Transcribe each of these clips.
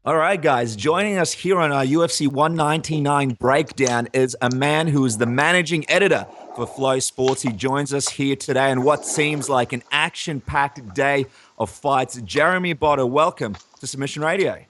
All right, guys, joining us here on our UFC 199 breakdown is a man who is the managing editor for FloSports. He joins us here today in what seems like an action-packed day of fights. Jeremy Botter, welcome to Submission Radio.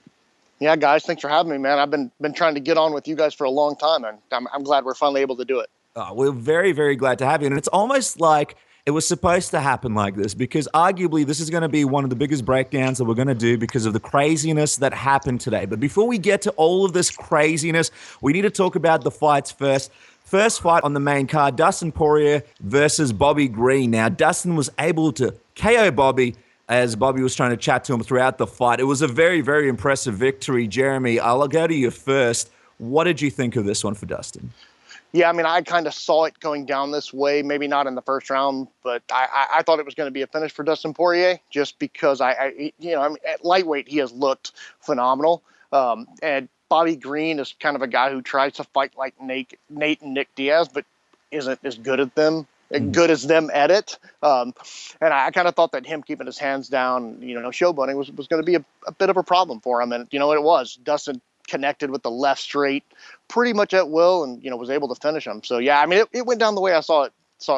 Yeah, guys, thanks for having me, man. I've been trying to get on with you guys for a long time, and I'm glad we're finally able to do it. We're very, very glad to have you. And it's almost like it was supposed to happen like this because arguably this is going to be one of the biggest breakdowns that we're going to do because of the craziness that happened today. But before we get to all of this craziness, we need to talk about the fights first. First fight on the main card, Dustin Poirier versus Bobby Green. Now, Dustin was able to KO Bobby as Bobby was trying to chat to him throughout the fight. It was a very, very impressive victory. Jeremy, I'll go to you first. What did you think of this one for Dustin? Yeah, I mean, I kind of saw it going down this way. Maybe not in the first round, but I thought it was going to be a finish for Dustin Poirier, just because at lightweight he has looked phenomenal, and Bobby Green is kind of a guy who tries to fight like Nate and Nick Diaz, but isn't as good at them. Good as them at it, and I kind of thought that him keeping his hands down, showboating was going to be a bit of a problem for him, and you know what it was. Dustin connected with the left straight pretty much at will, and was able to finish him. So yeah, I mean it went down the way I saw it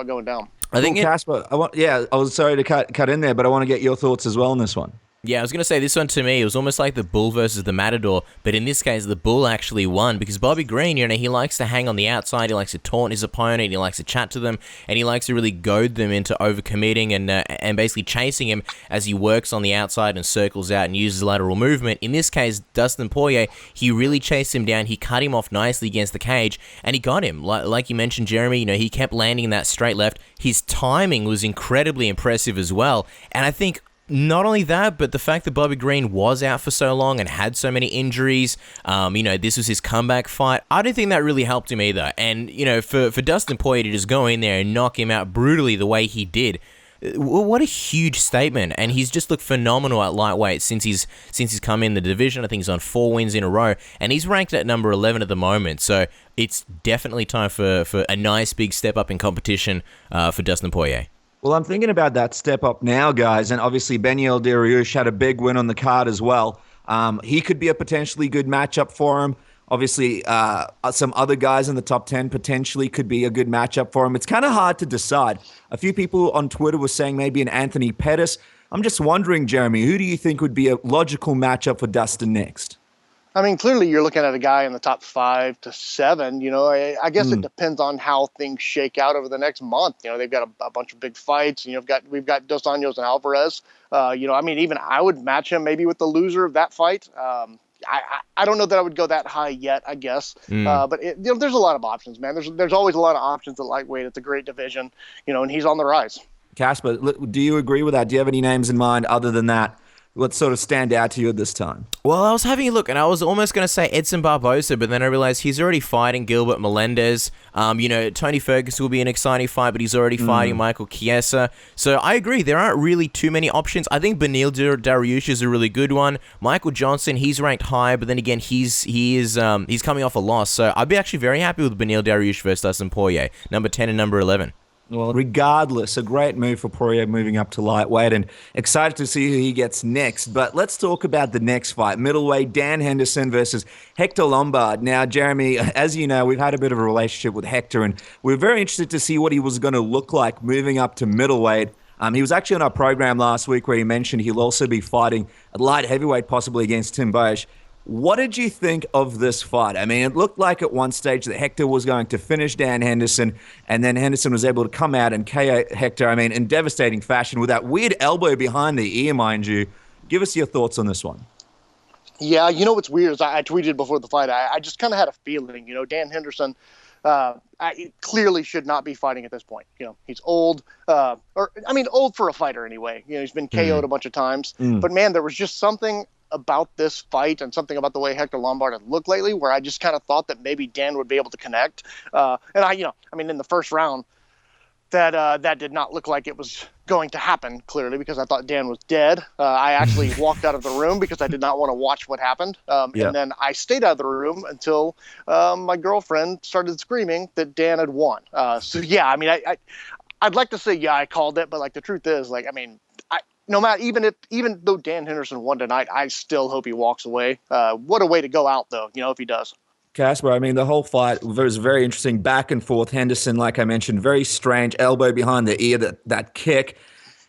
going down. I think Casper, I was sorry to cut in there, but I want to get your thoughts as well on this one. Yeah, I was going to say this one to me, it was almost like the bull versus the matador, but in this case, the bull actually won because Bobby Green, he likes to hang on the outside, he likes to taunt his opponent, he likes to chat to them, and he likes to really goad them into overcommitting and basically chasing him as he works on the outside and circles out and uses lateral movement. In this case, Dustin Poirier, he really chased him down, he cut him off nicely against the cage, and he got him. Like you mentioned, Jeremy, he kept landing that straight left. His timing was incredibly impressive as well, and I think not only that, but the fact that Bobby Green was out for so long and had so many injuries, this was his comeback fight. I don't think that really helped him either. And, for Dustin Poirier to just go in there and knock him out brutally the way he did, what a huge statement. And he's just looked phenomenal at lightweight since he's come in the division. I think he's on 4 wins in a row, and he's ranked at number 11 at the moment. So it's definitely time for a nice big step up in competition for Dustin Poirier. Well, I'm thinking about that step up now, guys, and obviously Beneil Dariush had a big win on the card as well. He could be a potentially good matchup for him. Obviously, some other guys in the top 10 potentially could be a good matchup for him. It's kind of hard to decide. A few people on Twitter were saying maybe an Anthony Pettis. I'm just wondering, Jeremy, who do you think would be a logical matchup for Dustin next? I mean, clearly you're looking at a guy in the top 5 to 7. I guess it depends on how things shake out over the next month. They've got a bunch of big fights. We've got Dos Anjos and Alvarez. Even I would match him maybe with the loser of that fight. I don't know that I would go that high yet, I guess. But there's a lot of options, man. There's always a lot of options at lightweight. It's a great division, and he's on the rise. Casper, do you agree with that? Do you have any names in mind other than that? What sort of stand out to you at this time? Well, I was having a look, and I was almost going to say Edson Barbosa, but then I realized he's already fighting Gilbert Melendez. Tony Ferguson will be an exciting fight, but he's already fighting Michael Chiesa. So I agree, there aren't really too many options. I think Beneil Dariush is a really good one. Michael Johnson, he's ranked high, but then again, he's coming off a loss. So I'd be actually very happy with Beneil Dariush versus Dustin Poirier, number 10 and number 11. Well, regardless, a great move for Poirier moving up to lightweight, and excited to see who he gets next. But let's talk about the next fight, middleweight, Dan Henderson versus Hector Lombard. Now, Jeremy, as you know, we've had a bit of a relationship with Hector, and we're very interested to see what he was going to look like moving up to middleweight. He was actually on our program last week where he mentioned he'll also be fighting at light heavyweight, possibly against Tim Boesch. What did you think of this fight? I mean, it looked like at one stage that Hector was going to finish Dan Henderson, and then Henderson was able to come out and KO Hector, in devastating fashion with that weird elbow behind the ear, mind you. Give us your thoughts on this one. Yeah, what's weird is I tweeted before the fight. I just kind of had a feeling, Dan Henderson clearly should not be fighting at this point. He's old, old for a fighter anyway. He's been KO'd a bunch of times. But, man, there was just something about this fight and something about the way Hector Lombard had looked lately where I just kind of thought that maybe Dan would be able to connect. In the first round, that did not look like it was going to happen, clearly, because I thought Dan was dead. I actually walked out of the room because I did not want to watch what happened. And then I stayed out of the room until my girlfriend started screaming that Dan had won. I'd like to say, I called it, but the truth is, no matter, even though Dan Henderson won tonight, I still hope he walks away. What a way to go out, though, if he does. Casper, I mean, the whole fight was very interesting, back and forth. Henderson, like I mentioned, very strange elbow behind the ear, that kick.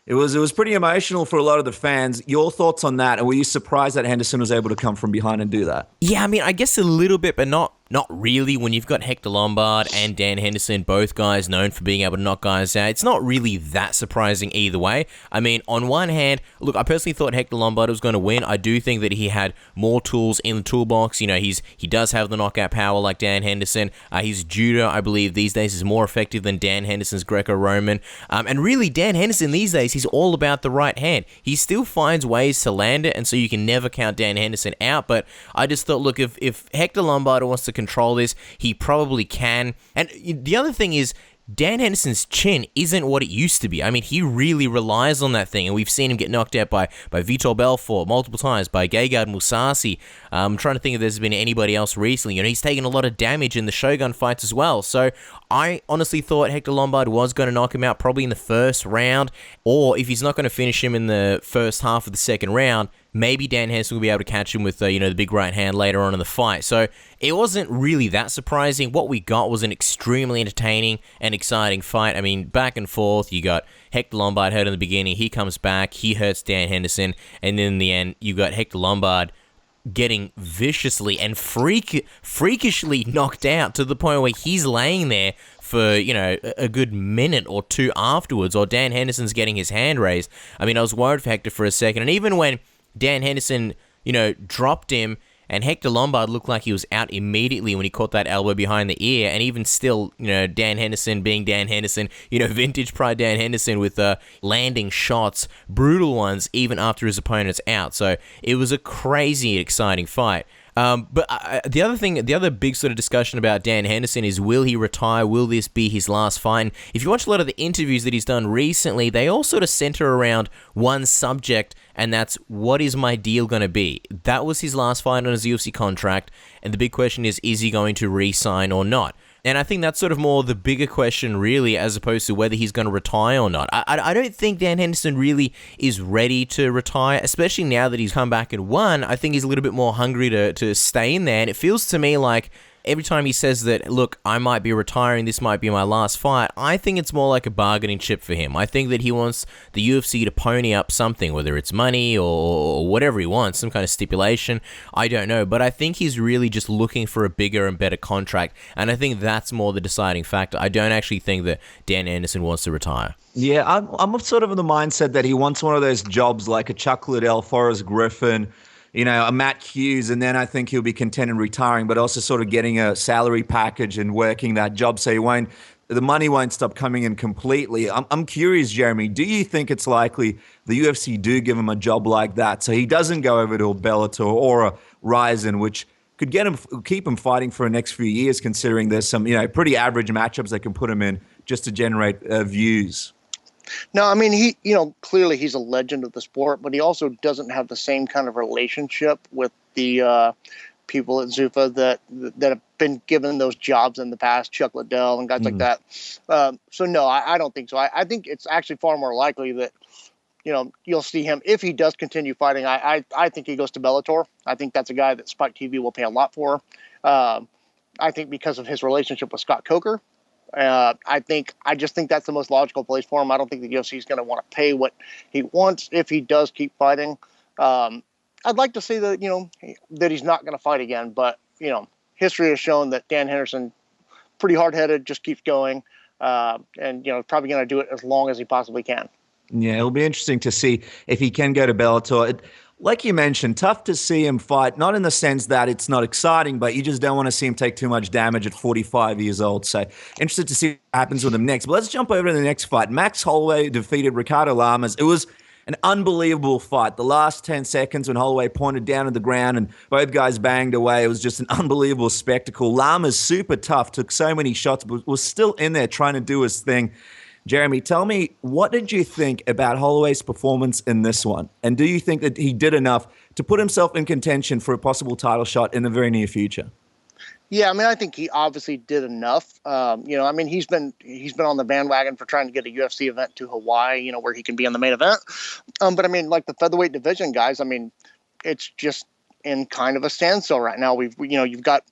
It was pretty emotional for a lot of the fans. Your thoughts on that? And were you surprised that Henderson was able to come from behind and do that? Yeah, I mean, I guess a little bit, but not really. When you've got Hector Lombard and Dan Henderson, both guys known for being able to knock guys out, it's not really that surprising either way. I mean, on one hand, look, I personally thought Hector Lombard was going to win. I do think that he had more tools in the toolbox. He does have the knockout power like Dan Henderson. His judo, I believe, these days is more effective than Dan Henderson's Greco-Roman. And really, Dan Henderson these days, he's all about the right hand. He still finds ways to land it, and so you can never count Dan Henderson out. But I just thought, look, if Hector Lombard wants to control this, he probably can. And the other thing is, Dan Henderson's chin isn't what it used to be. I mean, he really relies on that thing, and we've seen him get knocked out by Vitor Belfort multiple times, by Gegard Mousasi. I'm trying to think if there's been anybody else recently. He's taken a lot of damage in the Shogun fights as well. So I honestly thought Hector Lombard was going to knock him out probably in the first round, or if he's not going to finish him in the first half of the second round, maybe Dan Henderson will be able to catch him with the big right hand later on in the fight. So it wasn't really that surprising. What we got was an extremely entertaining and exciting fight. I mean, back and forth. You got Hector Lombard hurt in the beginning. He comes back. He hurts Dan Henderson. And then in the end, you got Hector Lombard getting viciously and freakishly knocked out to the point where he's laying there for, a good minute or two afterwards, or Dan Henderson's getting his hand raised. I mean, I was worried for Hector for a second. And even when Dan Henderson, dropped him, and Hector Lombard looked like he was out immediately when he caught that elbow behind the ear. And even still, Dan Henderson being Dan Henderson, vintage pride Dan Henderson with landing shots, brutal ones, even after his opponent's out. So it was a crazy exciting fight. But the other big sort of discussion about Dan Henderson is, will he retire? Will this be his last fight? And if you watch a lot of the interviews that he's done recently, they all sort of center around one subject, and that's, what is my deal going to be? That was his last fight on his UFC contract, and the big question is he going to re-sign or not? And I think that's sort of more the bigger question, really, as opposed to whether he's going to retire or not. I don't think Dan Henderson really is ready to retire, especially now that he's come back and won. I think he's a little bit more hungry to stay in there. And it feels to me like every time he says that, look, I might be retiring, this might be my last fight, I think it's more like a bargaining chip for him. I think that he wants the UFC to pony up something, whether it's money or whatever he wants, some kind of stipulation, I don't know. But I think he's really just looking for a bigger and better contract, and I think that's more the deciding factor. I don't actually think that Dan Anderson wants to retire. Yeah, I'm sort of in the mindset that he wants one of those jobs like a Chuck Liddell, Forrest Griffin, a Matt Hughes, and then I think he'll be content in retiring, but also sort of getting a salary package and working that job so the money won't stop coming in completely. I'm curious, Jeremy, do you think it's likely the UFC do give him a job like that so he doesn't go over to a Bellator or a Ryzen, which could keep him fighting for the next few years, considering there's some pretty average matchups they can put him in just to generate views? No, I mean, he, clearly he's a legend of the sport, but he also doesn't have the same kind of relationship with the people at Zuffa that have been given those jobs in the past, Chuck Liddell and guys like that. So no, I don't think so. I think it's actually far more likely that, you'll see him, if he does continue fighting, I think he goes to Bellator. I think that's a guy that Spike TV will pay a lot for. I think because of his relationship with Scott Coker. I just think that's the most logical place for him. I don't think the UFC is going to want to pay what he wants if he does keep fighting. I'd like to say that, that he's not going to fight again, but, history has shown that Dan Henderson, pretty hard-headed, just keeps going, and, probably going to do it as long as he possibly can. Yeah, it'll be interesting to see if he can go to Bellator. Like you mentioned, tough to see him fight, not in the sense that it's not exciting, but you just don't want to see him take too much damage at 45 years old. So interested to see what happens with him next. But let's jump over to the next fight. Max Holloway defeated Ricardo Lamas. It was an unbelievable fight. The last 10 seconds when Holloway pointed down at the ground and both guys banged away, it was just an unbelievable spectacle. Lamas super tough, took so many shots, but was still in there trying to do his thing. Jeremy, tell me, what did you think about Holloway's performance in this one? And do you think that he did enough to put himself in contention for a possible title shot in the very near future? Yeah, I mean, I think he obviously did enough. I mean, he's been on the bandwagon for trying to get a UFC event to Hawaii, where he can be in the main event. But I mean, like the featherweight division guys, I mean, it's just in kind of a standstill right now. You've got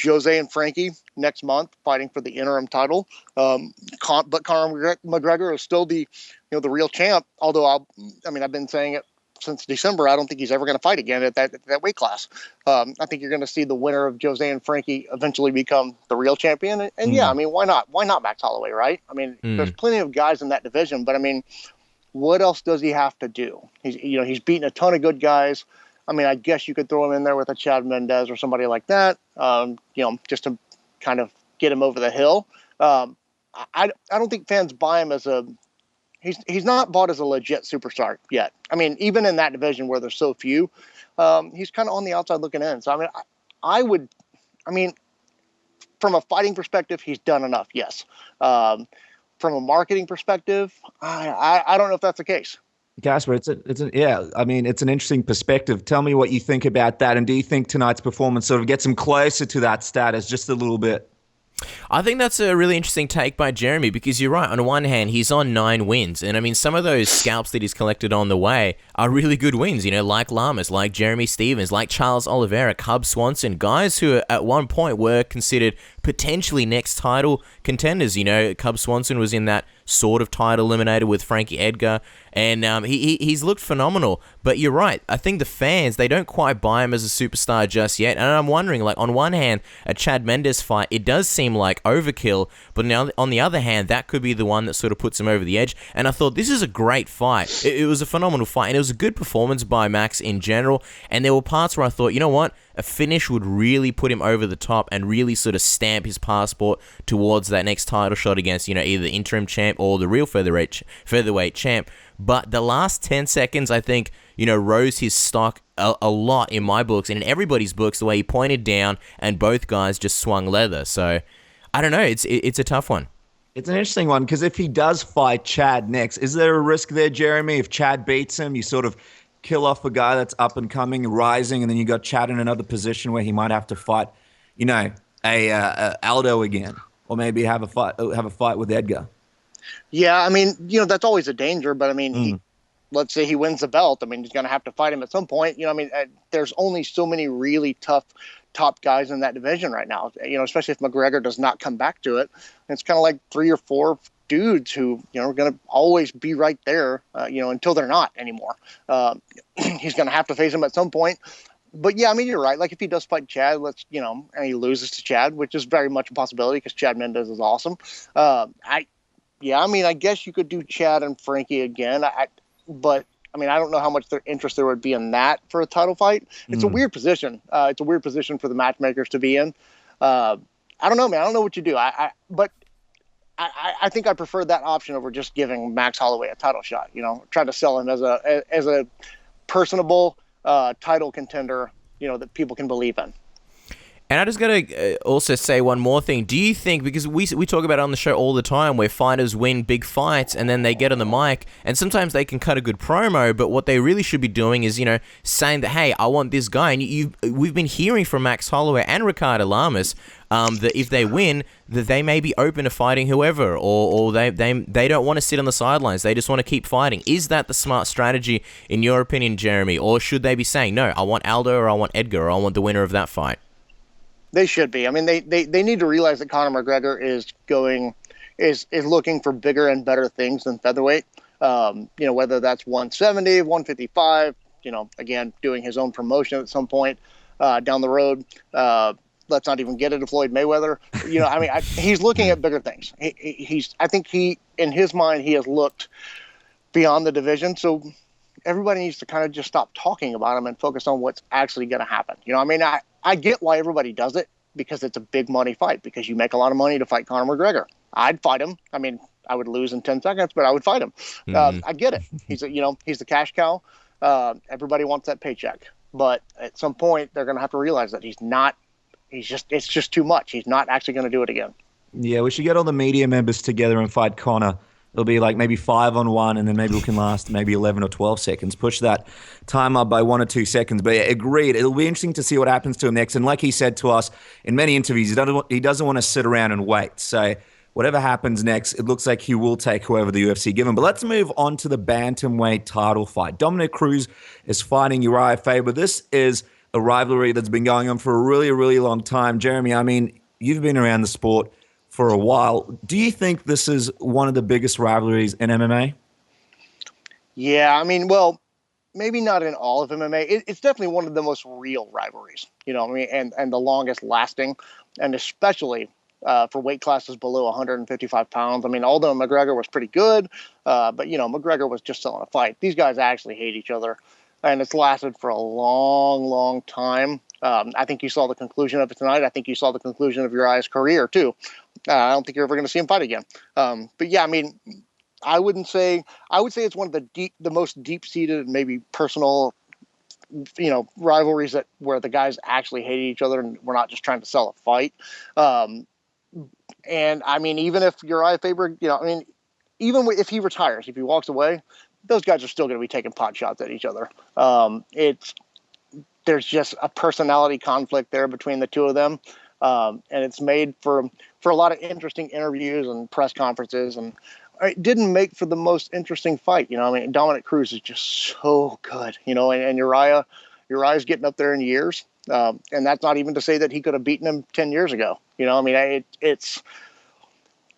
Jose and Frankie next month fighting for the interim title. But Conor McGregor is still the real champ. Although I've been saying it since December. I don't think he's ever going to fight again at that weight class. I think you're going to see the winner of Jose and Frankie eventually become the real champion. And yeah, I mean, why not? Why not Max Holloway, right? I mean, there's plenty of guys in that division, but I mean, what else does he have to do? He's beaten a ton of good guys. I mean, I guess you could throw him in there with a Chad Mendez or somebody like that, just to kind of get him over the hill. I don't think fans buy him as he's not bought as a legit superstar yet. I mean, even in that division where there's so few, he's kind of on the outside looking in. So, I mean, from a fighting perspective, he's done enough. Yes. From a marketing perspective, I don't know if that's the case. Casper, it's an interesting perspective. Tell me what you think about that, and do you think tonight's performance sort of gets him closer to that status just a little bit? I think that's a really interesting take by Jeremy, because you're right. On one hand, he's on 9 wins. And I mean, some of those scalps that he's collected on the way are really good wins, like Lamas, like Jeremy Stevens, like Charles Oliveira, Cub Swanson, guys who at one point were considered potentially next title contenders. Cub Swanson was in that sort of title eliminator with Frankie Edgar, and he's looked phenomenal. But you're right. I think the fans, they don't quite buy him as a superstar just yet. And I'm wondering, like, on one hand, a Chad Mendes fight, it does seem like overkill, but now on the other hand, that could be the one that sort of puts him over the edge. And I thought, this is a great fight. It was a phenomenal fight, and it was a good performance by Max in general. And there were parts where I thought, you know what? A finish would really put him over the top and really sort of stamp his passport towards that next title shot against, either the interim champ or the real featherweight champ. But the last 10 seconds, I think, rose his stock a lot in my books and in everybody's books, the way he pointed down and both guys just swung leather. So, I don't know. It's a tough one. It's an interesting one, because if he does fight Chad next, is there a risk there, Jeremy? If Chad beats him, you sort of kill off a guy that's up and coming, rising, and then you got Chad in another position where he might have to fight, a Aldo again, or maybe have a fight with Edgar. Yeah, I mean, that's always a danger, but I mean, let's say he wins the belt. I mean, he's going to have to fight him at some point. There's only so many really tough top guys in that division right now, especially if McGregor does not come back to it. It's kind of like 3 or 4 dudes who, are going to always be right there, until they're not anymore. He's going to have to face him at some point. But yeah, I mean, you're right. Like, if he does fight Chad, and he loses to Chad, which is very much a possibility because Chad Mendez is awesome. I guess you could do Chad and Frankie again. But I mean, I don't know how much interest there would be in that for a title fight. It's a weird position. It's a weird position for the matchmakers to be in. I don't know, man. I don't know what you do. But I think I prefer that option over just giving Max Holloway a title shot. Try to sell him as a personable title contender, that people can believe in. And I just got to also say one more thing. Do you think, because we talk about it on the show all the time, where fighters win big fights and then they get on the mic, and sometimes they can cut a good promo, but what they really should be doing is, saying that, hey, I want this guy. And we've been hearing from Max Holloway and Ricardo Lamas that if they win, that they may be open to fighting whoever, or they don't want to sit on the sidelines. They just want to keep fighting. Is that the smart strategy, in your opinion, Jeremy? Or should they be saying, no, I want Aldo, or I want Edgar, or I want the winner of that fight? They should be. I mean, they need to realize that Conor McGregor is looking for bigger and better things than featherweight. Whether that's 170, 155. Again, doing his own promotion at some point down the road. Let's not even get into Floyd Mayweather. He's looking at bigger things. I think in his mind, he has looked beyond the division. So everybody needs to kind of just stop talking about him and focus on what's actually going to happen. I get why everybody does it, because it's a big money fight, because you make a lot of money to fight Conor McGregor. I'd fight him. I mean, I would lose in 10 seconds, but I would fight him. I get it. He's the cash cow. Everybody wants that paycheck, but at some point they're going to have to realize that it's just too much. He's not actually going to do it again. Yeah, we should get all the media members together and fight Conor. It'll be like maybe 5-on-1, and then maybe we can last maybe 11 or 12 seconds. Push that time up by 1 or 2 seconds. But yeah, agreed. It'll be interesting to see what happens to him next. And like he said to us in many interviews, he doesn't want to sit around and wait. So whatever happens next, it looks like he will take whoever the UFC give him. But let's move on to the bantamweight title fight. Dominic Cruz is fighting Uriah Faber. This is a rivalry that's been going on for a really, really long time. Jeremy, I mean, you've been around the sport for a while. Do you think this is one of the biggest rivalries in MMA? Yeah, I mean, well, maybe not in all of MMA. It's definitely one of the most real rivalries, you know what I mean, and the longest lasting, and especially for weight classes below 155 pounds. I mean, although McGregor was pretty good, but, you know, McGregor was just selling a fight. These guys actually hate each other, and it's lasted for a long, long time. I think you saw the conclusion of it tonight. I think you saw the conclusion of Uriah's career, too. I don't think you're ever going to see him fight again. But, yeah, I mean, I would say it's one of the most deep-seated, maybe personal, you know, rivalries where the guys actually hate each other and we're not just trying to sell a fight. And I mean, even if Uriah Faber, you know, I mean, even if he retires, if he walks away, those guys are still going to be taking pot shots at each other. There's just a personality conflict there between the two of them. And it's made for a lot of interesting interviews and press conferences, and it didn't make for the most interesting fight. You know, I mean, Dominic Cruz is just so good, you know, and Uriah's getting up there in years. And that's not even to say that he could have beaten him 10 years ago. You know, I mean, it's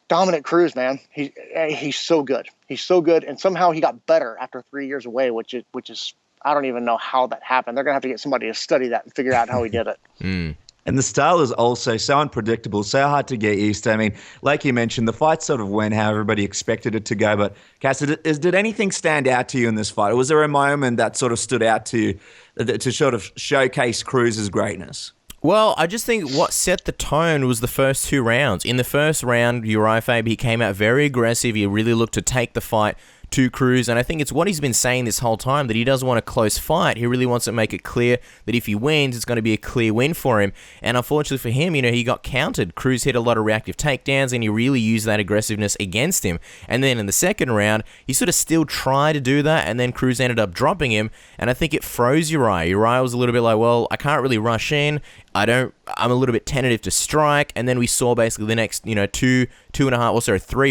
Dominic Cruz, man. He's so good. He's so good. And somehow he got better after 3 years away, which is, I don't even know how that happened. They're going to have to get somebody to study that and figure out how he did it. And the style is also so unpredictable, so hard to get used to. I mean, like you mentioned, the fight sort of went how everybody expected it to go. But, Cass, did anything stand out to you in this fight? Or was there a moment that sort of stood out to you to sort of showcase Cruz's greatness? Well, I just think what set the tone was the first 2 rounds. In the first round, Uriah Faber, he came out very aggressive. He really looked to take the fight to Cruz, and I think it's what he's been saying this whole time, that he doesn't want a close fight. He really wants to make it clear that if he wins, it's going to be a clear win for him. And unfortunately for him, you know, he got countered. Cruz hit a lot of reactive takedowns, and he really used that aggressiveness against him. And then in the second round, he sort of still tried to do that, and then Cruz ended up dropping him, and I think it froze Uriah. Uriah was a little bit like, well, I can't really rush in. I'm a little bit tentative to strike. And then we saw basically the next, you know, 3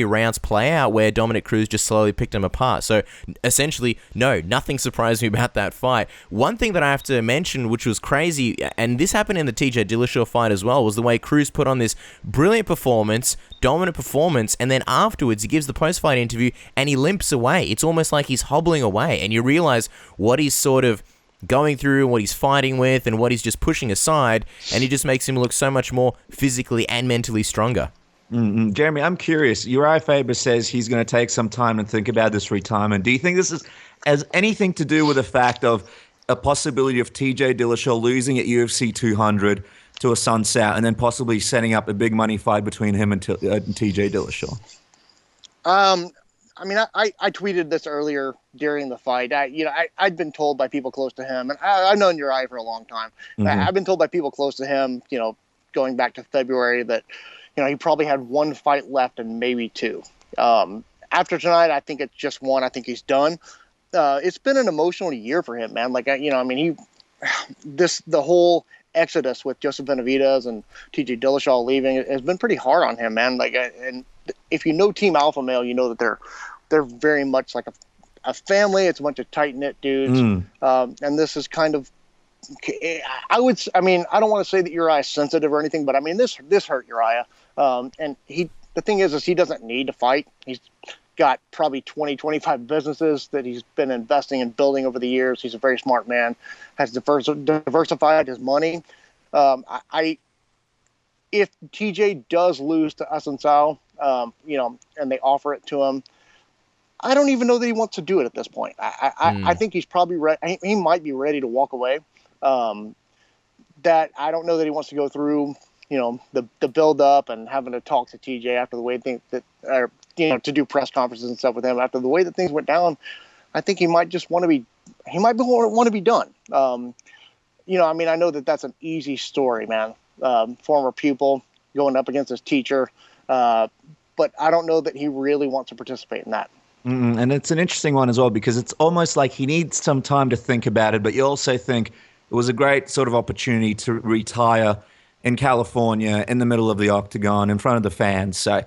rounds play out where Dominic Cruz just slowly picked him apart. So essentially, no, nothing surprised me about that fight. One thing that I have to mention, which was crazy, and this happened in the TJ Dillashaw fight as well, was the way Cruz put on this brilliant performance, dominant performance, and then afterwards he gives the post-fight interview and he limps away. It's almost like he's hobbling away, and you realize what he's sort of going through, what he's fighting with, and what he's just pushing aside, and he just makes him look so much more physically and mentally stronger. Jeremy, I'm curious. Uriah Faber says he's going to take some time and think about this retirement. Do you think this has anything to do with the fact of a possibility of TJ Dillashaw losing at UFC 200 to a Sun Tzu and then possibly setting up a big money fight between him and TJ Dillashaw? I mean, I tweeted this earlier during the fight. I'd been told by people close to him, and I've known Uriah for a long time. I've been told by people close to him, you know, going back to February, that, you know, he probably had 1 fight left and maybe 2. After tonight, I think it's just 1. I think he's done. It's been an emotional year for him, man. Like, you know, I mean, the whole exodus with Joseph Benavidez and TJ Dillashaw leaving has been pretty hard on him, man. Like, and if you know Team Alpha Male, you know that they're very much like a family. It's a bunch of tight-knit dudes. And this is kind of, I don't want to say that Uriah is sensitive or anything, but I mean, this hurt Uriah. And the thing is he doesn't need to fight. He's got probably 25 businesses that he's been investing and building over the years. He's a very smart man, has diversified his money. If TJ does lose to Assunção, you know, and they offer it to him, I don't even know that he wants to do it at this point. I think he's probably ready. He might be ready to walk away. That I don't know that he wants to go through, you know, the build up and having to talk to TJ after the way to do press conferences and stuff with him after the way that things went down. I think he might just want to be. He might want to be done. You know, I mean, I know that that's an easy story, man. Former pupil going up against his teacher. but I don't know that he really wants to participate in that. And it's an interesting one as well because it's almost like he needs some time to think about it, but you also think it was a great sort of opportunity to retire in California in the middle of the octagon in front of the fans. So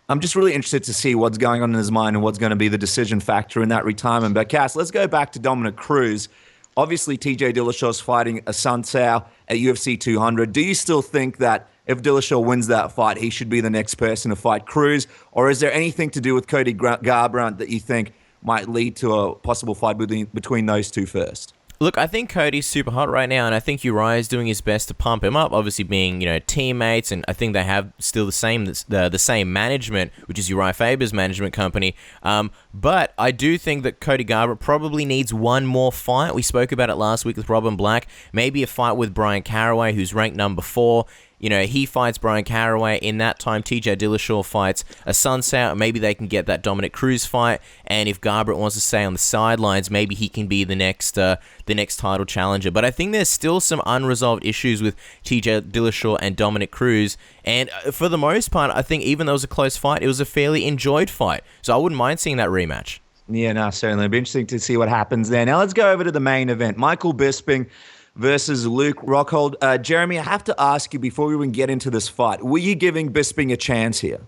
I'm just really interested to see what's going on in his mind and what's going to be the decision factor in that retirement. But Cass, let's go back to Dominic Cruz. Obviously, TJ Dillashaw's fighting a Sun Tzu at UFC 200. Do you still think that if Dillashaw wins that fight, he should be the next person to fight Cruz? Or is there anything to do with Cody Garbrandt that you think might lead to a possible fight between those two first? Look, I think Cody's super hot right now, and I think Uriah's doing his best to pump him up. Obviously, being teammates, and I think they have still the same management, which is Uriah Faber's management company. But I do think that Cody Garbrandt probably needs one more fight. We spoke about it last week with Robin Black. Maybe a fight with Brian Caraway, who's ranked number 4. He fights Brian Caraway. In that time, TJ Dillashaw fights a Sun Tzu. Maybe they can get that Dominic Cruz fight. And if Garbrandt wants to stay on the sidelines, maybe he can be the next title challenger. But I think there's still some unresolved issues with TJ Dillashaw and Dominic Cruz. And for the most part, I think even though it was a close fight, it was a fairly enjoyed fight. So I wouldn't mind seeing that rematch. Yeah, no, certainly. It'll be interesting to see what happens there. Now let's go over to the main event. Michael Bisping versus Luke Rockhold. Jeremy, I have to ask you before we even get into this fight, were you giving Bisping a chance here?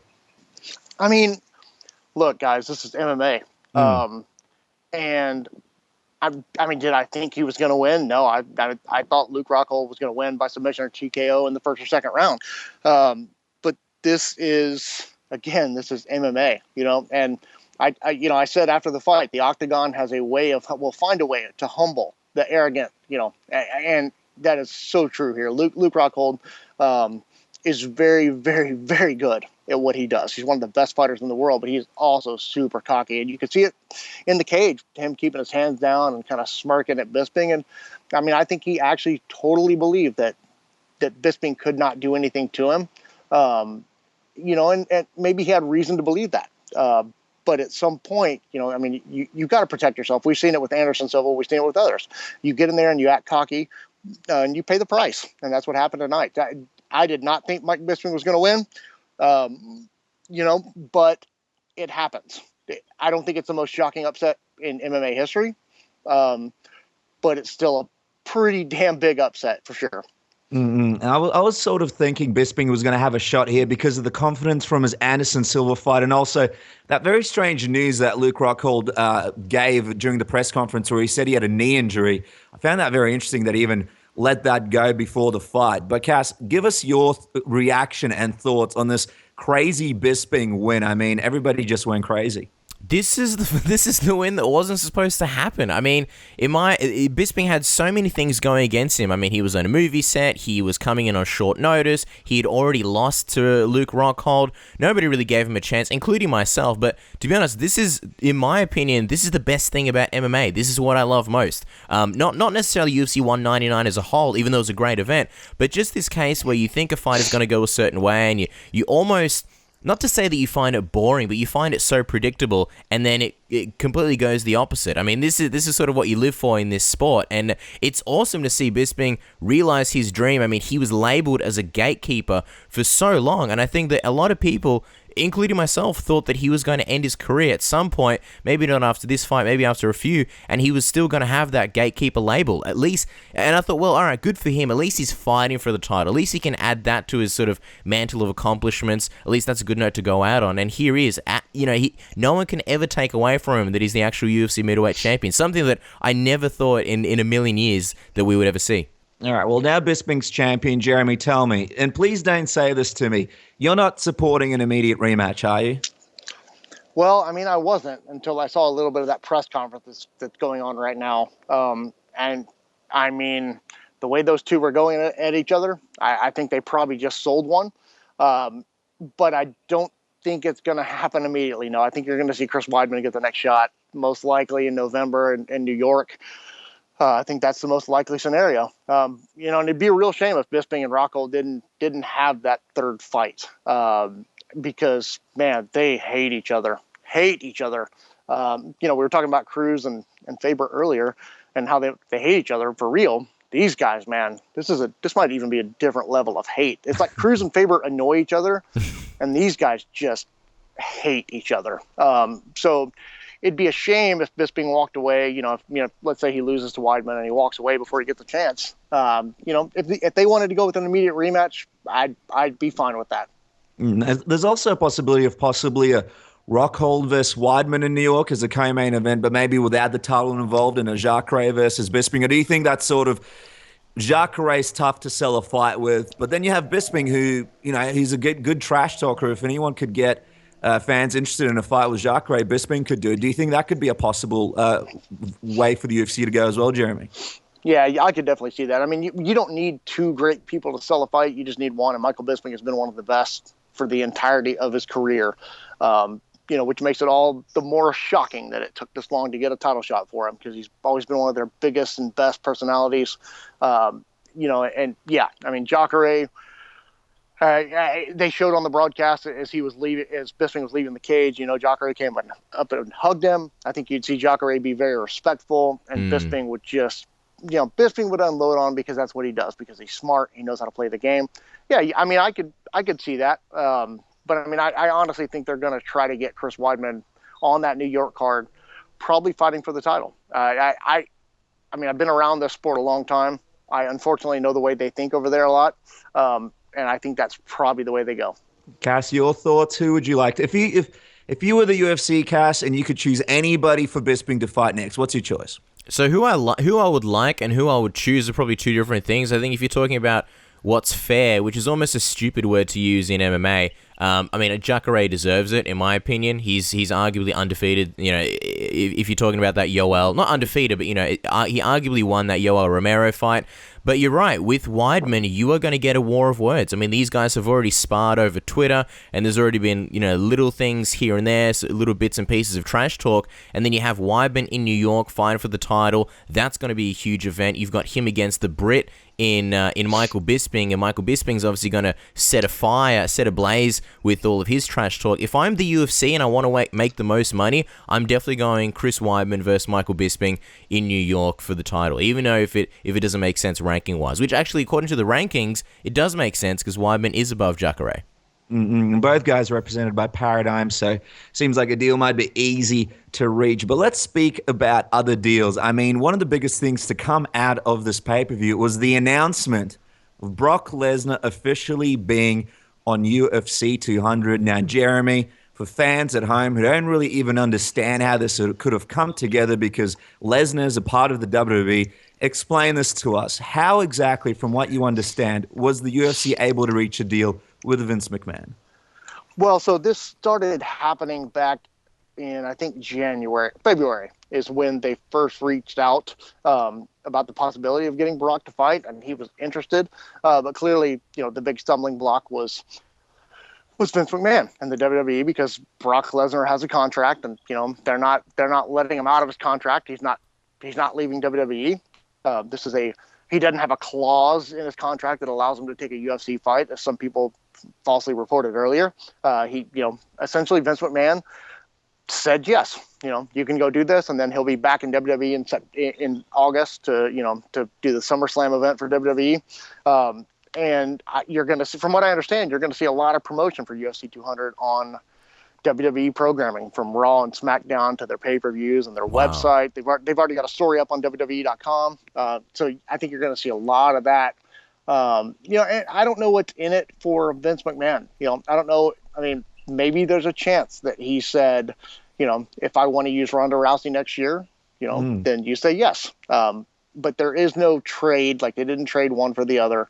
I mean, look, guys, this is MMA. And I mean, did I think he was going to win? No, I thought Luke Rockhold was going to win by submission or TKO in the first or second round. But this is MMA, and I said after the fight, the octagon has a way will find a way to humble the arrogant, and that is so true here. Luke Rockhold is very, very, very good at what he does. He's one of the best fighters in the world, but he's also super cocky, and you can see it in the cage, him keeping his hands down and kind of smirking at Bisping. And I mean, I think he actually totally believed that Bisping could not do anything to him, and maybe he had reason to believe that. But at some point, I mean, you've got to protect yourself. We've seen it with Anderson Silva. We've seen it with others. You get in there and you act cocky, and you pay the price. And that's what happened tonight. I did not think Mike Bisping was going to win, but it happens. I don't think it's the most shocking upset in MMA history, but it's still a pretty damn big upset for sure. And I was sort of thinking Bisping was going to have a shot here because of the confidence from his Anderson Silva fight, and also that very strange news that Luke Rockhold gave during the press conference where he said he had a knee injury. I found that very interesting that he even let that go before the fight. But Cass, give us your reaction and thoughts on this crazy Bisping win. I mean, everybody just went crazy. This is the win that wasn't supposed to happen. I mean, Bisping had so many things going against him. I mean, he was on a movie set. He was coming in on short notice. He had already lost to Luke Rockhold. Nobody really gave him a chance, including myself. But to be honest, this is, in my opinion, this is the best thing about MMA. This is what I love most. Not necessarily UFC 199 as a whole, even though it was a great event, but just this case where you think a fight is going to go a certain way, and you almost... Not to say that you find it boring, but you find it so predictable, and then it completely goes the opposite. I mean, this is sort of what you live for in this sport, and it's awesome to see Bisping realize his dream. I mean, he was labeled as a gatekeeper for so long, and I think that a lot of people, including myself, thought that he was going to end his career at some point, maybe not after this fight, maybe after a few, and he was still going to have that gatekeeper label, at least. And I thought, well, all right, good for him. At least he's fighting for the title. At least he can add that to his sort of mantle of accomplishments. At least that's a good note to go out on. And here he is. No one can ever take away from him that he's the actual UFC middleweight champion, something that I never thought in a million years that we would ever see. All right, well, now Bisping's champion. Jeremy, tell me, and please don't say this to me, you're not supporting an immediate rematch, are you? Well, I mean, I wasn't until I saw a little bit of that press conference that's going on right now. And I mean, the way those two were going at each other, I think they probably just sold one. But I don't think it's going to happen immediately. No, I think you're going to see Chris Weidman get the next shot, most likely in November in New York. I think that's the most likely scenario. And it'd be a real shame if Bisping and Rockhold didn't have that third fight because, man, they hate each other. We were talking about Cruz and Faber earlier and how they hate each other for real. These guys, man, this might even be a different level of hate. It's like Cruz and Faber annoy each other, and these guys just hate each other. So it'd be a shame if Bisping walked away. Let's say he loses to Weidman and he walks away before he gets a chance. If they wanted to go with an immediate rematch, I'd be fine with that. There's also a possibility of possibly a Rockhold versus Weidman in New York as a co-main event, but maybe without the title involved, in a Jacare versus Bisping. Or do you think that's sort of Jacare's tough to sell a fight with, but then you have Bisping, who, he's a good trash talker. If anyone could get fans interested in a fight with Jacare, Bisping could do it. Do you think that could be a possible way for the UFC to go as well, Jeremy? Yeah, I could definitely see that. I mean, you don't need two great people to sell a fight. You just need one, and Michael Bisping has been one of the best for the entirety of his career, which makes it all the more shocking that it took this long to get a title shot for him, because he's always been one of their biggest and best personalities. Jacare, they showed on the broadcast as Bisping was leaving the cage, Jacare came up and hugged him. I think you'd see Jacare be very respectful, and Bisping would just, Bisping would unload on him because that's what he does, because he's smart. He knows how to play the game. Yeah, I mean, I could see that. But I mean, I honestly think they're going to try to get Chris Weidman on that New York card, probably fighting for the title. I mean, I've been around this sport a long time. I unfortunately know the way they think over there a lot. And I think that's probably the way they go. Cass, your thoughts? Who would you like to, if you were the UFC, Cass, and you could choose anybody for Bisping to fight next, what's your choice? So who I would like and who I would choose are probably two different things. I think if you're talking about what's fair, which is almost a stupid word to use in MMA. I mean, Jacare deserves it, in my opinion. He's arguably undefeated. If you're talking about that Yoel, not undefeated, but he arguably won that Yoel Romero fight. But you're right, with Weidman, you are going to get a war of words. I mean, these guys have already sparred over Twitter, and there's already been, little things here and there, so little bits and pieces of trash talk. And then you have Weidman in New York fighting for the title. That's going to be a huge event. You've got him against the Brit in Michael Bisping, and Michael Bisping's obviously going to set a blaze with all of his trash talk. If I'm the UFC and I want to make the most money, I'm definitely going Chris Weidman versus Michael Bisping in New York for the title, even though if it doesn't make sense ranking-wise, which actually, according to the rankings, it does make sense because Weidman is above Jacare. Both guys are represented by Paradigm, so seems like a deal might be easy to reach. But let's speak about other deals. I mean, one of the biggest things to come out of this pay-per-view was the announcement of Brock Lesnar officially being on UFC 200. Now, Jeremy, for fans at home who don't really even understand how this could have come together, because Lesnar is a part of the WWE, explain this to us. How exactly, from what you understand, was the UFC able to reach a deal with Vince McMahon? Well, so this started happening back in, I think, February is when they first reached out about the possibility of getting Brock to fight, and he was interested. But clearly, the big stumbling block was Vince McMahon and the WWE, because Brock Lesnar has a contract, and they're not letting him out of his contract. He's not leaving WWE. He doesn't have a clause in his contract that allows him to take a UFC fight, as some people falsely reported earlier. Essentially Vince McMahon said, yes, you can go do this, and then he'll be back in WWE in August to do the SummerSlam event for WWE. And you're going to see, from what I understand, you're going to see a lot of promotion for UFC 200 on WWE programming, from Raw and SmackDown to their pay-per-views and their website. They've already got a story up on WWE.com. So I think you're going to see a lot of that. And I don't know what's in it for Vince McMahon. I don't know. I mean, maybe there's a chance that he said, if I want to use Ronda Rousey next year, then you say yes. But there is no trade. Like, they didn't trade one for the other.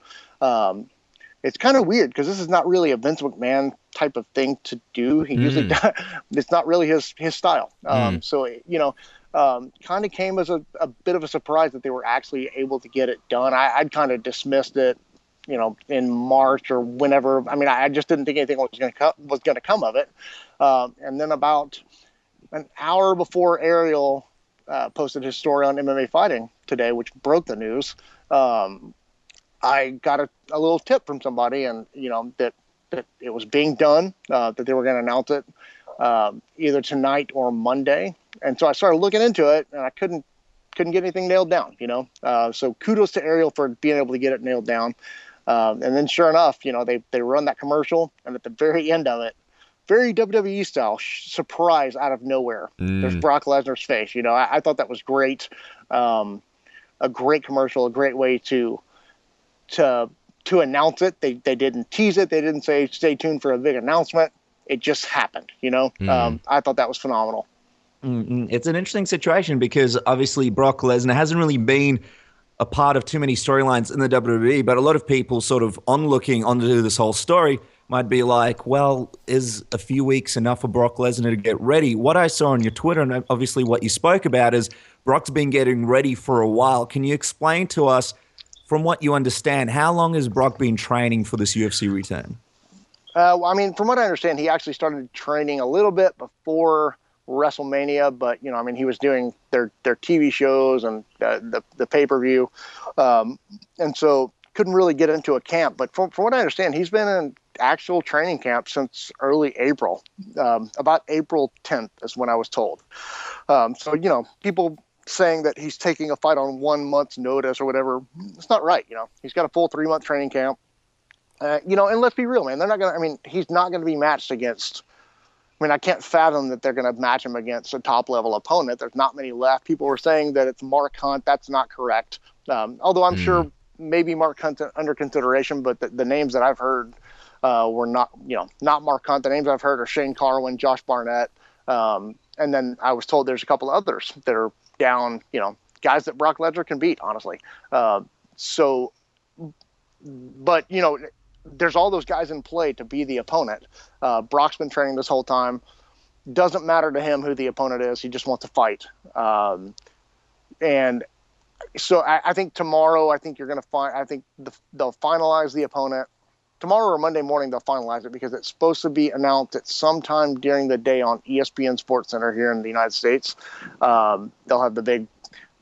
It's kind of weird because this is not really a Vince McMahon type of thing to do. He usually does. It's not really his style. So, kind of came as a bit of a surprise that they were actually able to get it done. I'd kind of dismissed it, in March or whenever. I mean, I just didn't think anything was going to come of it. And then about an hour before Ariel posted his story on MMA Fighting today, which broke the news, I got a little tip from somebody, and that it was being done, that they were going to announce it either tonight or Monday. And so I started looking into it, and I couldn't get anything nailed down. So kudos to Ariel for being able to get it nailed down. And then sure enough, they run that commercial, and at the very end of it, very WWE style surprise out of nowhere. There's Brock Lesnar's face. I thought that was great. A great commercial, a great way to announce it. They didn't tease it. They didn't say stay tuned for a big announcement. It just happened. I thought that was phenomenal. It's an interesting situation because obviously Brock Lesnar hasn't really been a part of too many storylines in the WWE, but a lot of people sort of looking onto this whole story might be like, well, is a few weeks enough for Brock Lesnar to get ready? What I saw on your Twitter, and obviously what you spoke about, is Brock's been getting ready for a while. Can you explain to us, from what you understand, how long has Brock been training for this UFC return? From what I understand, he actually started training a little bit before WrestleMania, but he was doing their TV shows and the pay-per-view, and so couldn't really get into a camp. But from what I understand, he's been in actual training camp since early April, about April 10th is when I was told. So people saying that he's taking a fight on 1 month's notice or whatever, it's not right. He's got a full 3-month training camp. And let's be real, man. They're not going to, he's not going to be matched against, I can't fathom that they're going to match him against a top level opponent. There's not many left. People were saying that it's Mark Hunt. That's not correct. Although I'm sure maybe Mark Hunt's under consideration, but the names that I've heard were not Mark Hunt. The names I've heard are Shane Carwin, Josh Barnett. And then I was told there's a couple of others that are down, guys that Brock Lesnar can beat, honestly. But there's all those guys in play to be the opponent. Brock's been training this whole time. Doesn't matter to him who the opponent is. He just wants to fight. And so I think tomorrow, I think they'll finalize the opponent. Tomorrow or Monday morning, they'll finalize it because it's supposed to be announced at some time during the day on ESPN Sports Center here in the United States. They'll have the big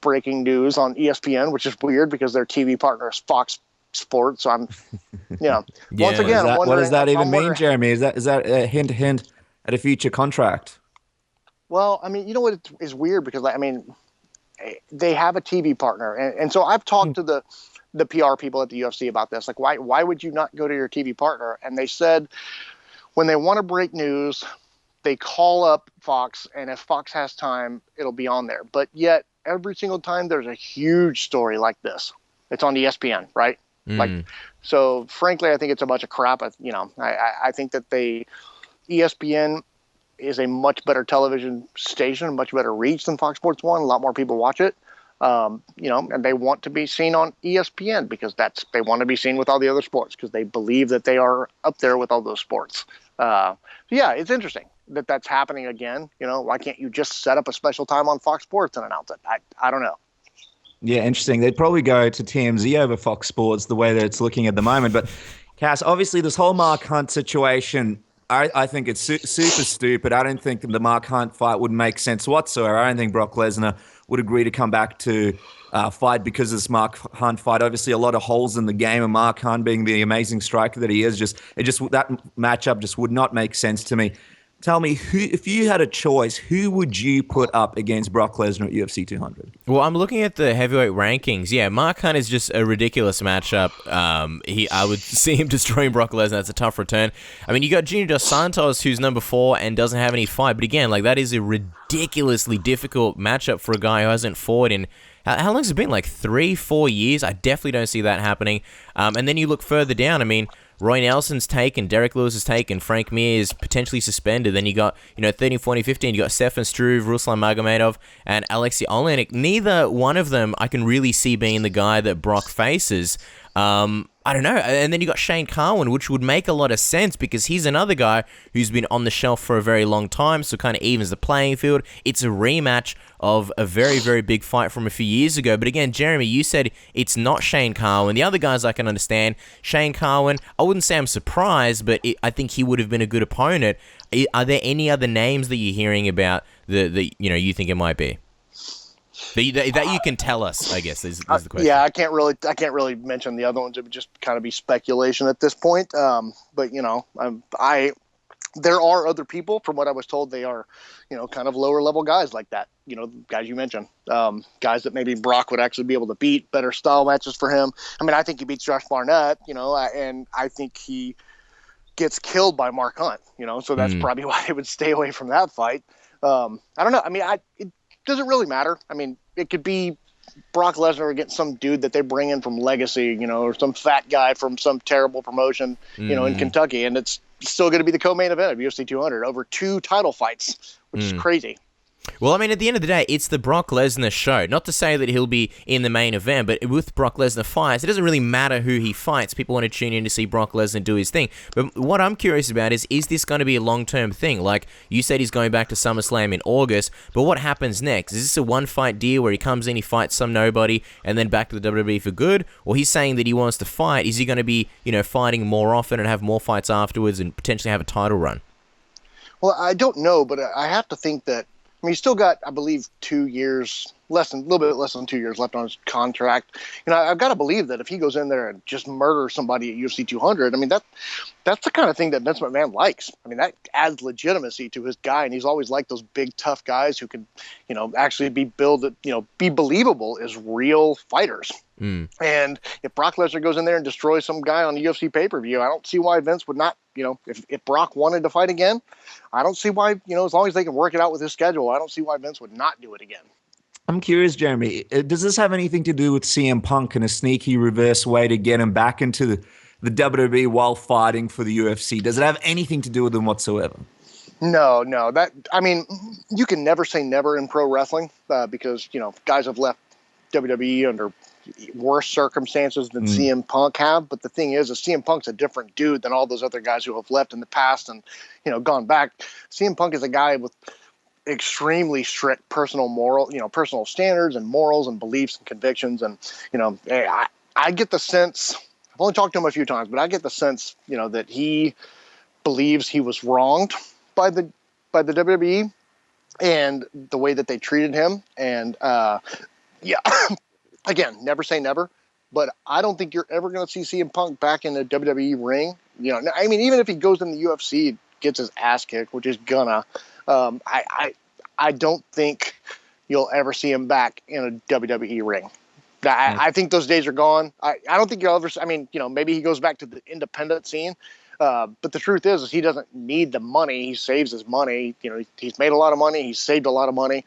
breaking news on ESPN, which is weird because their TV partner is Fox Sports. So I'm, once again, what does that even mean, Jeremy? Is that a hint at a future contract? Well, what is weird because they have a TV partner, and so I've talked to the PR people at the UFC about this. Like, why would you not go to your TV partner? And they said when they want to break news, they call up Fox, and if Fox has time, it'll be on there. But yet, every single time there's a huge story like this, it's on ESPN, right? So frankly, I think it's a bunch of crap. I think that ESPN is a much better television station, much better reach than Fox Sports 1. A lot more people watch it. And they want to be seen on ESPN because they want to be seen with all the other sports because they believe that they are up there with all those sports. It's interesting that that's happening again. Why can't you just set up a special time on Fox Sports and announce it? I don't know. Yeah, interesting. They'd probably go to TMZ over Fox Sports the way that it's looking at the moment. But Cass, obviously this whole Mark Hunt situation, I think it's super stupid. I don't think the Mark Hunt fight would make sense whatsoever. I don't think Brock Lesnar would agree to come back to fight because of this Mark Hunt fight. Obviously, a lot of holes in the game, and Mark Hunt being the amazing striker that he is, that matchup just would not make sense to me. Tell me, if you had a choice, who would you put up against Brock Lesnar at UFC 200? Well, I'm looking at the heavyweight rankings. Yeah, Mark Hunt is just a ridiculous matchup. I would see him destroying Brock Lesnar. That's a tough return. You got Junior Dos Santos, who's number 4 and doesn't have any fight. But again, that is a ridiculously difficult matchup for a guy who hasn't fought in... How long has it been? 3-4 years? I definitely don't see that happening. And then you look further down. Roy Nelson's taken, Derek Lewis is taken, Frank Mir is potentially suspended. Then you got, 13, 14, 15, you got Stefan Struve, Ruslan Magomedov, and Alexei Olenek. Neither one of them I can really see being the guy that Brock faces. I don't know. And then you got Shane Carwin, which would make a lot of sense because he's another guy who's been on the shelf for a very long time, so kind of evens the playing field. It's a rematch of a very, very big fight from a few years ago. But again, Jeremy, you said it's not Shane Carwin. The other guys I can understand. Shane Carwin, I wouldn't say I'm surprised, but I think he would have been a good opponent. Are there any other names that you're hearing about that you think it might be? That you can tell us, I guess, is the question. Yeah, I can't really mention the other ones. It would just kind of be speculation at this point. But there are other people. From what I was told, they are, kind of lower level guys like that. Guys you mentioned, guys that maybe Brock would actually be able to beat. Better style matches for him. I think he beats Josh Barnett. And I think he gets killed by Mark Hunt, so that's probably why they would stay away from that fight. I don't know. I mean, it doesn't really matter. I mean, it could be Brock Lesnar against some dude that they bring in from Legacy, or some fat guy from some terrible promotion, in Kentucky, and it's still going to be the co-main event of UFC 200 over 2 title fights, which is crazy. Well, I mean, at the end of the day, it's the Brock Lesnar show. Not to say that he'll be in the main event, but with Brock Lesnar fights, it doesn't really matter who he fights. People want to tune in to see Brock Lesnar do his thing. But what I'm curious about is this going to be a long-term thing? Like, you said he's going back to SummerSlam in August, but what happens next? Is this a one-fight deal where he comes in, he fights some nobody, and then back to the WWE for good? Or he's saying that he wants to fight? Is he going to be, fighting more often and have more fights afterwards and potentially have a title run? Well, I don't know, but I have to think that, he's still got, I believe, 2 years, a little bit less than 2 years left on his contract. I've got to believe that if he goes in there and just murders somebody at UFC 200, I mean, that's the kind of thing that Vince McMahon likes. I mean, that adds legitimacy to his guy, and he's always liked those big, tough guys who can, actually be be believable as real fighters. And if Brock Lesnar goes in there and destroys some guy on the UFC pay-per-view, I don't see why Vince would not, if Brock wanted to fight again, I don't see why, as long as they can work it out with his schedule, I don't see why Vince would not do it again. I'm curious, Jeremy, does this have anything to do with CM Punk and a sneaky reverse way to get him back into the WWE while fighting for the UFC? Does it have anything to do with them whatsoever? No. You can never say never in pro wrestling because, guys have left WWE under worse circumstances than CM Punk have. But the thing is CM Punk's a different dude than all those other guys who have left in the past and, gone back. CM Punk is a guy with extremely strict personal standards and morals and beliefs and convictions. And, I get the sense, I've only talked to him a few times, but I get the sense, that he believes he was wronged by the WWE and the way that they treated him. And, again, never say never, but I don't think you're ever going to see CM Punk back in the WWE ring. Even if he goes in the UFC, gets his ass kicked, which is gonna, I don't think you'll ever see him back in a WWE ring. I think those days are gone. I don't think you'll ever. Maybe he goes back to the independent scene. But the truth is he doesn't need the money. He saves his money. He's made a lot of money. He's saved a lot of money.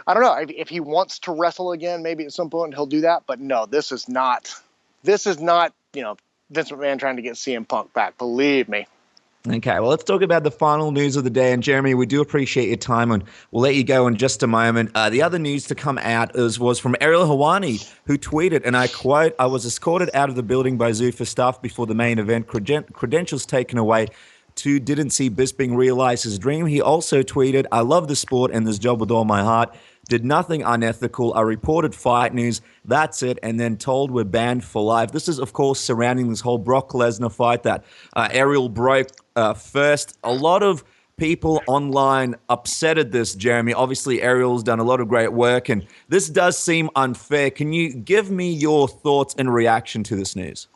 I don't know if he wants to wrestle again. Maybe at some point he'll do that. But no, this is not. Vince McMahon trying to get CM Punk back. Believe me. Okay, well, let's talk about the final news of the day. And Jeremy, we do appreciate your time, and we'll let you go in just a moment. The other news to come out was from Ariel Helwani, who tweeted, and I quote, "I was escorted out of the building by Zuffa staff before the main event, credentials taken away. Didn't see Bisping realize his dream." He also tweeted, "I love the sport and this job with all my heart. Did nothing unethical. I reported fight news. That's it." And then told we're banned for life. This is, of course, surrounding this whole Brock Lesnar fight that Ariel broke first. A lot of people online upset at this, Jeremy. Obviously, Ariel's done a lot of great work, and this does seem unfair. Can you give me your thoughts and reaction to this news?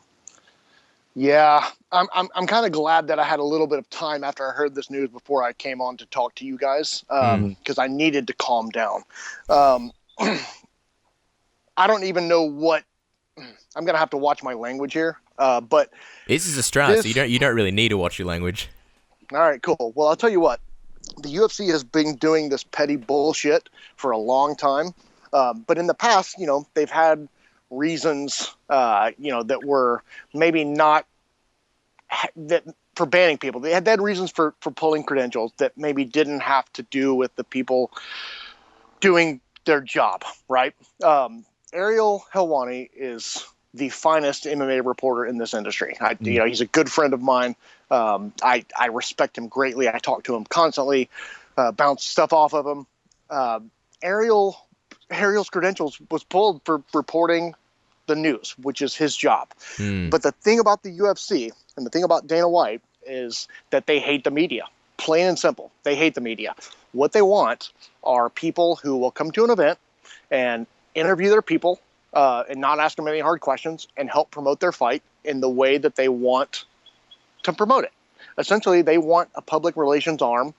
Yeah, I'm kind of glad that I had a little bit of time after I heard this news before I came on to talk to you guys because I needed to calm down. I don't even know what I'm gonna have to watch my language here, but this is Australia, so you don't really need to watch your language. All right, cool. Well, I'll tell you what. The UFC has been doing this petty bullshit for a long time, but in the past, they've had reasons, that were maybe not that for banning people. They had reasons for pulling credentials that maybe didn't have to do with the people doing their job, right? Ariel Helwani is the finest MMA reporter in this industry. He's a good friend of mine. I respect him greatly. I talk to him constantly, bounce stuff off of him. Ariel's credentials was pulled for reporting the news, which is his job. But the thing about the UFC and the thing about Dana White is that they hate the media. Plain and simple. They hate the media. What they want are people who will come to an event and interview their people and not ask them any hard questions and help promote their fight in the way that they want to promote it. Essentially, they want a public relations arm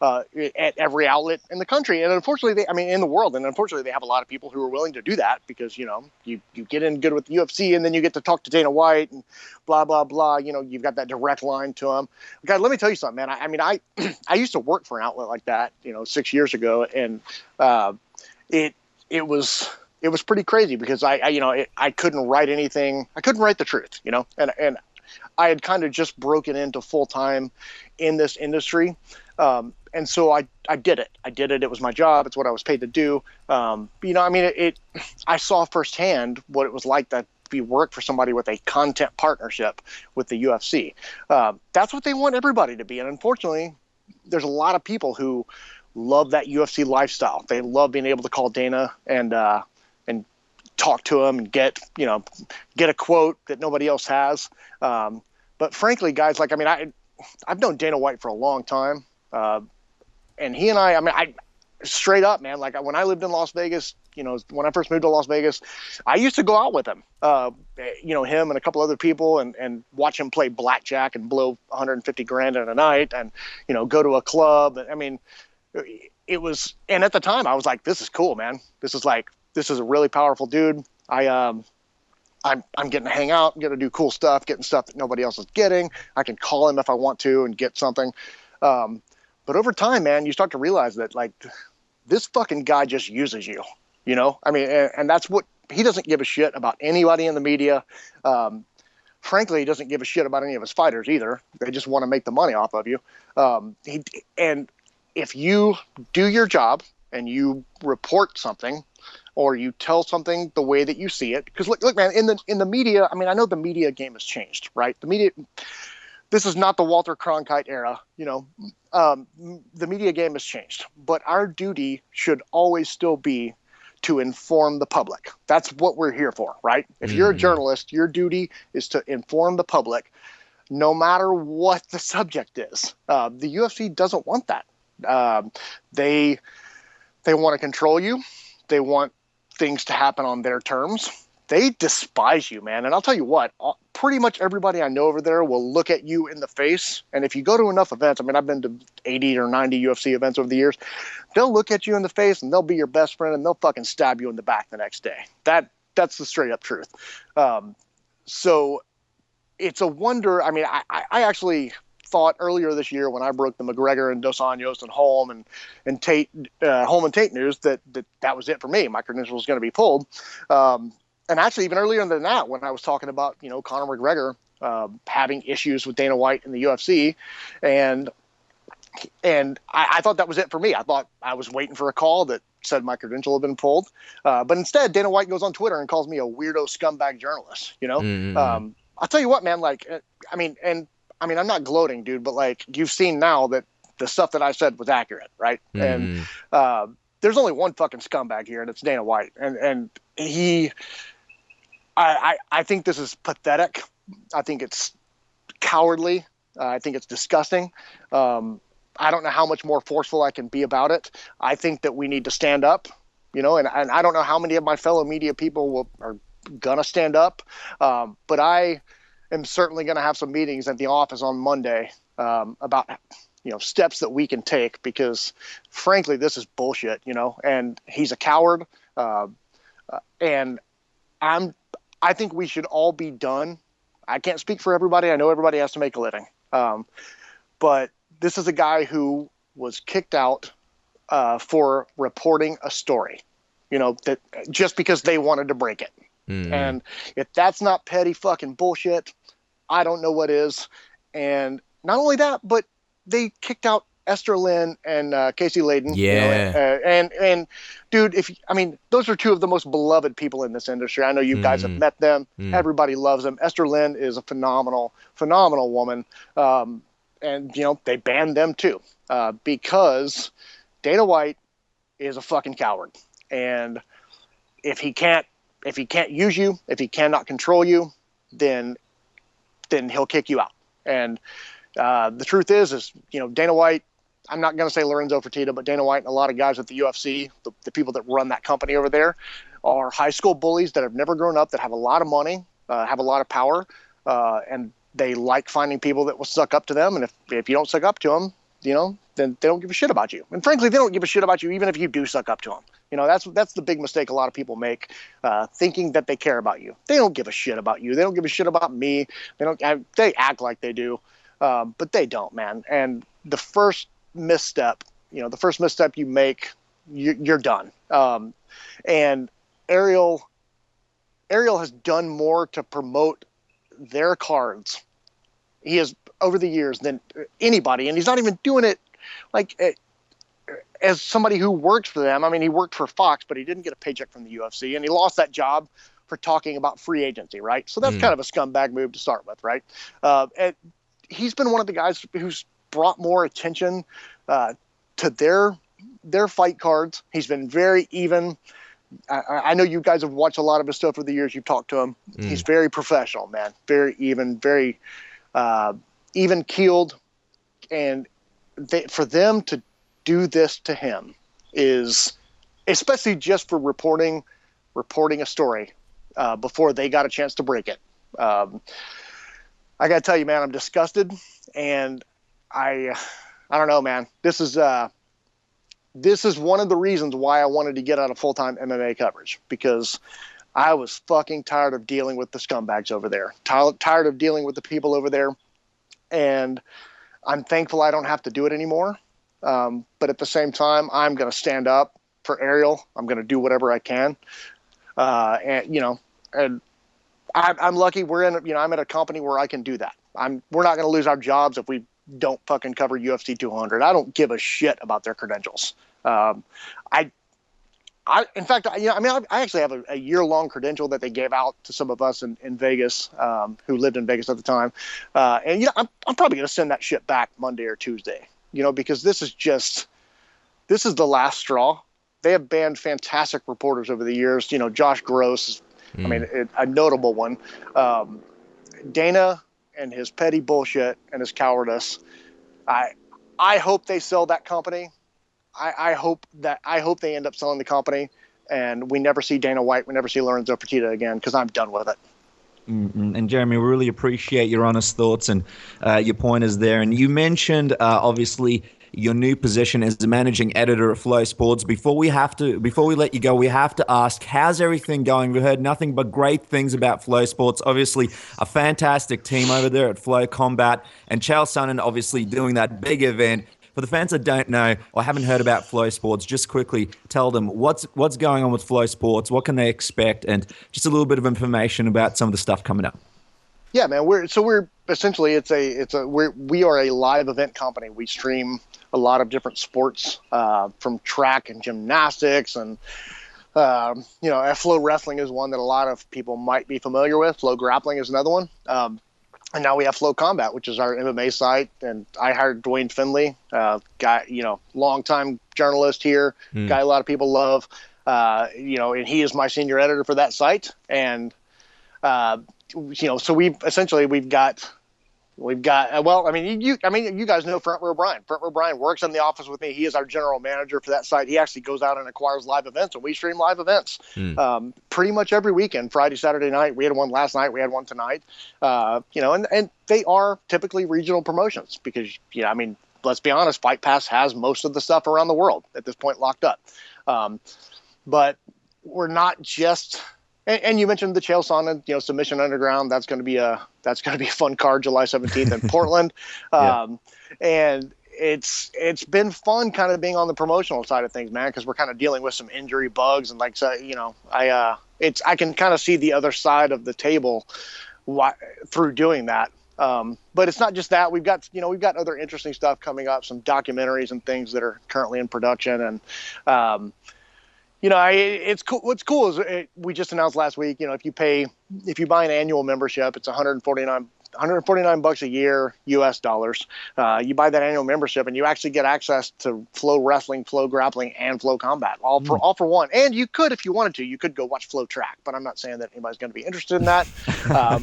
at every outlet in the country. And unfortunately, in the world. And unfortunately, they have a lot of people who are willing to do that because, you get in good with the UFC and then you get to talk to Dana White and blah, blah, blah. You've got that direct line to him. God, let me tell you something, man. I used to work for an outlet like that, 6 years ago. And it was pretty crazy because I couldn't write anything. I couldn't write the truth, and I had kind of just broken into full time in this industry. And so I did it. It was my job. It's what I was paid to do. I saw firsthand what it was like to be work for somebody with a content partnership with the UFC. That's what they want everybody to be. And unfortunately, there's a lot of people who love that UFC lifestyle. They love being able to call Dana and talk to him and get a quote that nobody else has. But frankly, guys, I've known Dana White for a long time. And he and I straight up, man, like when I lived in Las Vegas, when I first moved to Las Vegas, I used to go out with him, him and a couple other people and watch him play blackjack and blow 150 grand in a night and, go to a club. It was, and at the time I was like, this is cool, man. This is a really powerful dude. I'm getting to hang out, getting to do cool stuff, getting stuff that nobody else is getting. I can call him if I want to and get something. But over time, man, you start to realize that this fucking guy just uses you, and that's what he doesn't give a shit about anybody in the media. Frankly, he doesn't give a shit about any of his fighters either. They just want to make the money off of you. And if you do your job and you report something or you tell something the way that you see it, because look, man, in the media, I know the media game has changed, right? The media, this is not the Walter Cronkite era, the media game has changed, but our duty should always still be to inform the public. That's what we're here for, right? If you're a journalist, your duty is to inform the public, no matter what the subject is. The UFC doesn't want that. They want to control you. They want things to happen on their terms. They despise you, man. And I'll tell you what, pretty much everybody I know over there will look at you in the face. And if you go to enough events, I've been to 80 or 90 UFC events over the years, they'll look at you in the face and they'll be your best friend and they'll fucking stab you in the back the next day. That's the straight up truth. So it's a wonder. I actually thought earlier this year when I broke the McGregor and Dos Anjos and Holm and Tate, Holm and Tate news that was it for me. My credential was going to be pulled. And actually, even earlier than that, when I was talking about, Conor McGregor having issues with Dana White in the UFC, and I thought that was it for me. I thought I was waiting for a call that said my credential had been pulled. But instead, Dana White goes on Twitter and calls me a weirdo scumbag journalist, I'll tell you what, man, I'm not gloating, dude, but you've seen now that the stuff that I said was accurate, right? And there's only one fucking scumbag here, and it's Dana White. And I think this is pathetic. I think it's cowardly. I think it's disgusting. I don't know how much more forceful I can be about it. I think that we need to stand up, and I don't know how many of my fellow media people are going to stand up. But I am certainly going to have some meetings at the office on Monday about steps that we can take, because frankly, this is bullshit, and he's a coward. And I think we should all be done. I can't speak for everybody. I know everybody has to make a living. But this is a guy who was kicked out for reporting a story, that just because they wanted to break it. And if that's not petty fucking bullshit, I don't know what is. And not only that, but they kicked out Esther Lynn and Casey Layden. Yeah. And dude, those are two of the most beloved people in this industry. I know you guys have met them. Everybody loves them. Esther Lynn is a phenomenal woman. And they banned them too, because Dana White is a fucking coward. And if he can't use you, if he cannot control you, then he'll kick you out. And the truth is Dana White, I'm not going to say Lorenzo Fertitta, but Dana White and a lot of guys at the UFC, the people that run that company over there, are high school bullies that have never grown up, that have a lot of money, have a lot of power, and they like finding people that will suck up to them. And if you don't suck up to them, then they don't give a shit about you. And frankly, they don't give a shit about you even if you do suck up to them. That's the big mistake a lot of people make, thinking that they care about you. They don't give a shit about you. They don't give a shit about me. They act like they do, but they don't, man. And the first misstep you make, you're done. And Ariel has done more to promote their cards. He has over the years than anybody, and he's not even doing it like as somebody who works for them. I mean, he worked for Fox, but he didn't get a paycheck from the UFC, and he lost that job for talking about free agency, right? So that's kind of a scumbag move to start with, right? And he's been one of the guys who's brought more attention to their fight cards. He's been very even. I know you guys have watched a lot of his stuff over the years. You've talked to him. He's very professional, man. Very even, very even-keeled. And for them to do this to him is, especially just for reporting a story before they got a chance to break it. I got to tell you, man, I'm disgusted. And I don't know, man. This is one of the reasons why I wanted to get out of full-time MMA coverage, because I was fucking tired of dealing with the scumbags over there, tired of dealing with the people over there. And I'm thankful I don't have to do it anymore. But at the same time, I'm going to stand up for Ariel. I'm going to do whatever I can. And I'm lucky I'm at a company where I can do that. We're not going to lose our jobs if we don't fucking cover UFC 200. I don't give a shit about their credentials. In fact, I actually have a year-long credential that they gave out to some of us in Vegas, who lived in Vegas at the time. And I'm probably going to send that shit back Monday or Tuesday, because this is the last straw. They have banned fantastic reporters over the years. Josh Gross, a notable one. Dana and his petty bullshit and his cowardice. I hope they sell that company. I hope they end up selling the company, and we never see Dana White, we never see Lorenzo Fertitta again, because I'm done with it. And Jeremy, we really appreciate your honest thoughts and your pointers there. And you mentioned obviously your new position as the managing editor at FloSports. Before we let you go, we have to ask, how's everything going? We've heard nothing but great things about FloSports. Obviously, a fantastic team over there at Flow Combat, and Chael Sonnen obviously doing that big event. For the fans that don't know or haven't heard about FloSports, just quickly tell them what's going on with FloSports, what can they expect, and just a little bit of information about some of the stuff coming up. Yeah, man. We're essentially we are a live event company. We stream a lot of different sports, from track and gymnastics, and Flow Wrestling is one that a lot of people might be familiar with. Flow Grappling is another one. And now we have Flow Combat, which is our MMA site. And I hired Dwayne Finley, guy, longtime journalist here, guy a lot of people love, and he is my senior editor for that site. And, so we've got you guys know Front Row Brian. Front Row Brian works in the office with me. He is our general manager for that site. He actually goes out and acquires live events, and we stream live events pretty much every weekend, Friday, Saturday night. We had one last night. We had one tonight. And they are typically regional promotions because, let's be honest, Fight Pass has most of the stuff around the world at this point locked up. But we're not just. And you mentioned the Chael Sonnen, Submission Underground. That's going to be a fun card, July 17th in Portland. And it's been fun kind of being on the promotional side of things, man, because we're kind of dealing with some injury bugs and I can kind of see the other side of the table through doing that. But it's not just that. We've got other interesting stuff coming up, some documentaries and things that are currently in production, and it's cool. What's cool is we just announced last week, if you buy an annual membership, it's $149 a year, US dollars. You buy that annual membership and you actually get access to Flow Wrestling, Flow Grappling, and Flow Combat, all for one. And you could, if you wanted to, you could go watch Flow Track, but I'm not saying that anybody's going to be interested in that.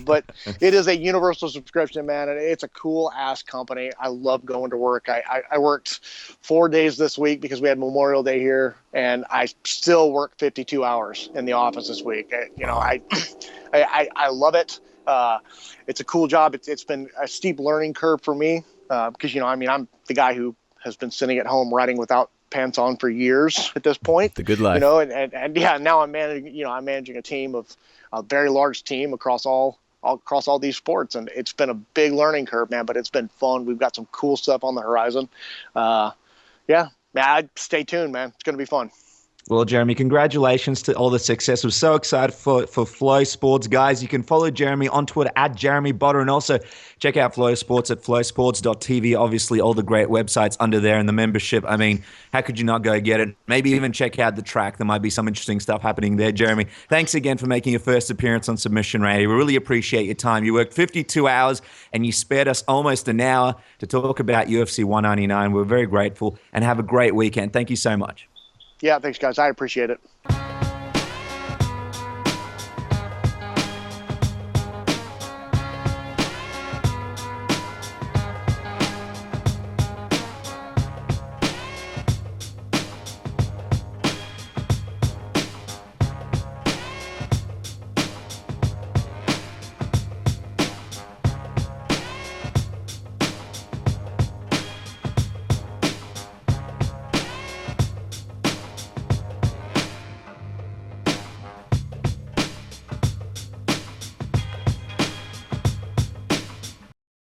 But it is a universal subscription, man, and it's a cool ass company. I love going to work. I worked 4 days this week because we had Memorial Day here, and I still work 52 hours in the office this week. I love it. It's a cool job. It's been a steep learning curve for me because I'm the guy who has been sitting at home writing without pants on for years at this point. The good life. You know, and yeah, now I'm managing a team of a very large team across all these sports, and it's been a big learning curve, man, but it's been fun. We've got some cool stuff on the horizon. Yeah, man, stay tuned, man. It's going to be fun. Well, Jeremy, congratulations to all the success. We're so excited for FloSports. Guys, you can follow Jeremy on Twitter at Jeremy Botter, and also check out FloSports at flosports.tv. Obviously, all the great websites under there and the membership. I mean, how could you not go get it? Maybe even check out the track. There might be some interesting stuff happening there. Jeremy, thanks again for making your first appearance on Submission Radio. We really appreciate your time. You worked 52 hours, and you spared us almost an hour to talk about UFC 199. We're very grateful, and have a great weekend. Thank you so much. Yeah, thanks, guys. I appreciate it.